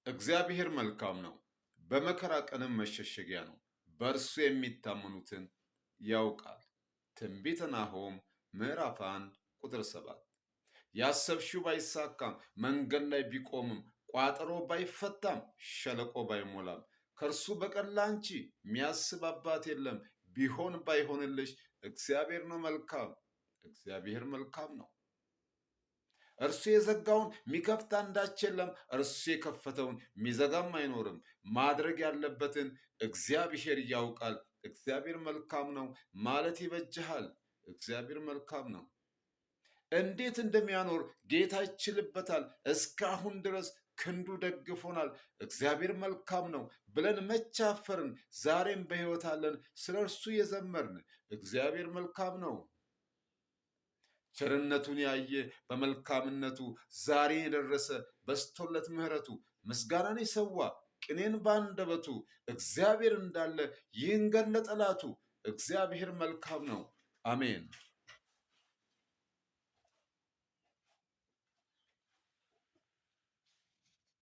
እግዚአብሔር መልካም ነው፣ በመከራ ቀንም መሸሸጊያ ነው። በእርሱ የሚታመኑትን ያውቃል። ትንቢተ ናሆም ምዕራፍ 1 ቁጥር 7። ያሰብሽው ባይሳካም፣ መንገድ ላይ ቢቆምም፣ ቋጠሮ ባይፈታም፣ ሸለቆ ባይሞላም፣ ከእርሱ በቀር ላንቺ የሚያስብ አባት የለም። ቢሆን ባይሆንልሽ እግዚአብሔር ነው መልካም። እግዚአብሔር መልካም ነው። እርሱ የዘጋውን የሚከፍት አንዳች የለም። እርሱ የከፈተውን የሚዘጋም አይኖርም። ማድረግ ያለበትን እግዚአብሔር ያውቃል። እግዚአብሔር መልካም ነው ማለት ይበጅሃል። እግዚአብሔር መልካም ነው። እንዴት እንደሚያኖር ጌታ ይችልበታል። እስካሁን ድረስ ክንዱ ደግፎናል። እግዚአብሔር መልካም ነው ብለን መቻፈርን። ዛሬም በሕይወት አለን፣ ስለ እርሱ የዘመርን። እግዚአብሔር መልካም ነው። ቸርነቱን ያየ በመልካምነቱ ዛሬ የደረሰ በስቶለት ምሕረቱ ምስጋናን የሰዋ ቅኔን ባንደበቱ እግዚአብሔር እንዳለ ይንገር ለጠላቱ። እግዚአብሔር መልካም ነው። አሜን።